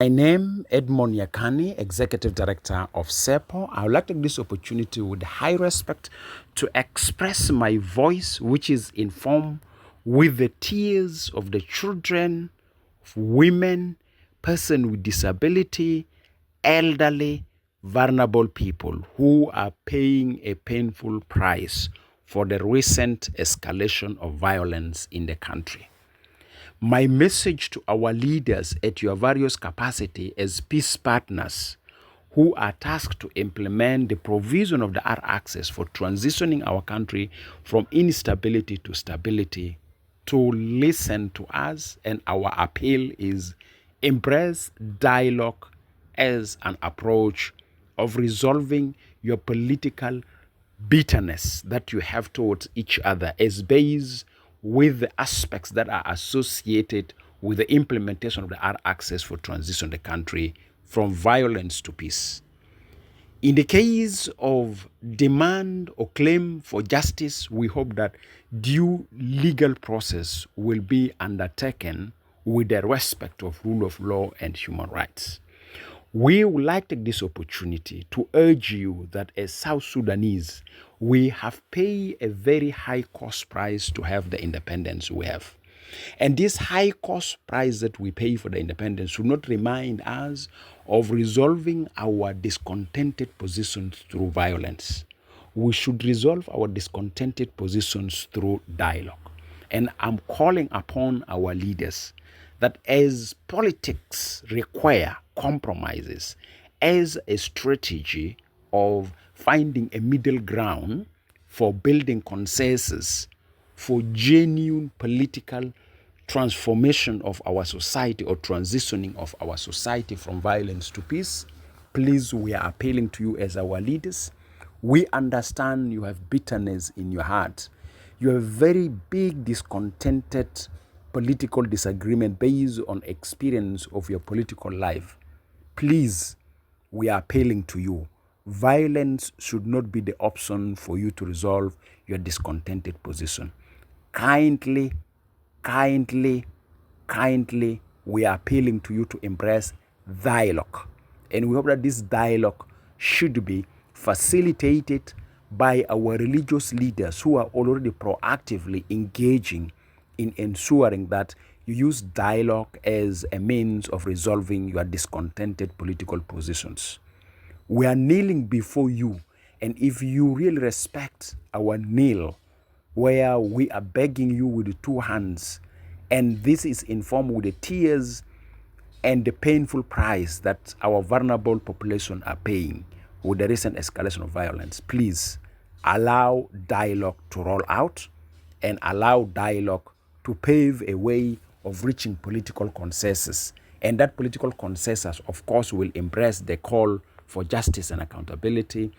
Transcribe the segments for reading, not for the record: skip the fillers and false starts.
My name Edmund Yakani, Executive Director of CEPO. I would like to take this opportunity with high respect to express my voice, which is informed with the tears of the children, of women, person with disability, elderly, vulnerable people who are paying a painful price for the recent escalation of violence in the country. My message to our leaders at your various capacity as peace partners who are tasked to implement the provision of the R access for transitioning our country from instability to stability, to listen to us, and our appeal is embrace dialogue as an approach of resolving your political bitterness that you have towards each other as based with the aspects that are associated with the implementation of the R access for transition of the country from violence to peace. In the case of demand or claim for justice, we hope that due legal process will be undertaken with the respect of rule of law and human rights. We would like to take this opportunity to urge you that as South Sudanese, we have paid a very high cost price to have the independence we have. And this high cost price that we pay for the independence should not remind us of resolving our discontented positions through violence. We should resolve our discontented positions through dialogue. And I'm calling upon our leaders that as politics require compromises, as a strategy of finding a middle ground for building consensus, for genuine political transformation of our society or transitioning of our society from violence to peace, please, we are appealing to you as our leaders. We understand you have bitterness in your heart. You have very big discontented political disagreement based on experience of your political life. Please, we are appealing to you. Violence should not be the option for you to resolve your discontented position. Kindly, kindly, we are appealing to you to embrace dialogue. And we hope that this dialogue should be facilitated by our religious leaders who are already proactively engaging in ensuring that you use dialogue as a means of resolving your discontented political positions. We are kneeling before you, and if you really respect our kneel, where we are begging you with the two hands, and this is informed with the tears and the painful price that our vulnerable population are paying with the recent escalation of violence, please allow dialogue to roll out and allow dialogue to pave a way of reaching political consensus. And that political consensus, of course, will embrace the call for justice and accountability.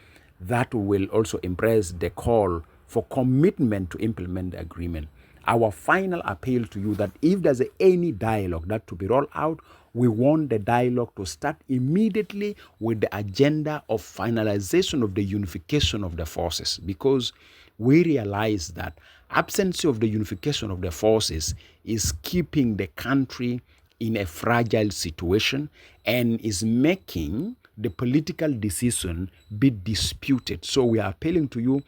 That will also embrace the call for commitment to implement the agreement. Our final appeal to you that if there's any dialogue that to be rolled out, we want the dialogue to start immediately with the agenda of finalization of the unification of the forces, because we realize that absence of the unification of the forces is keeping the country in a fragile situation and is making the political decision be disputed. So we are appealing to you,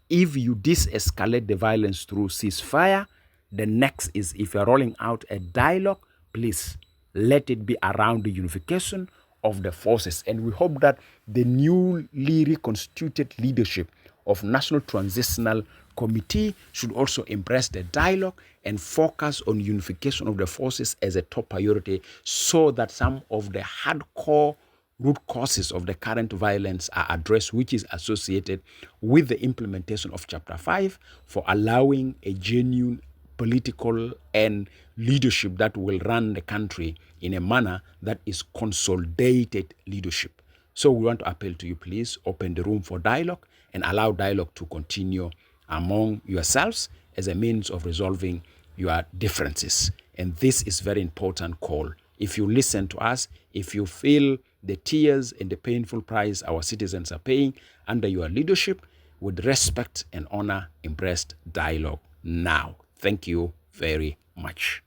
if you de-escalate the violence through ceasefire, the next is if you're rolling out a dialogue, please let it be around the unification of the forces. And we hope that the newly reconstituted leadership of National Transitional Committee should also embrace the dialogue and focus on unification of the forces as a top priority, so that some of the hardcore root causes of the current violence are addressed, which is associated with the implementation of Chapter 5 for allowing a genuine political and leadership that will run the country in a manner that is consolidated leadership. So we want to appeal to you, please open the room for dialogue and allow dialogue to continue among yourselves as a means of resolving your differences. And this is very important call. If you listen to us, if you feel the tears and the painful price our citizens are paying under your leadership, with respect and honor, embrace dialogue now. Thank you very much.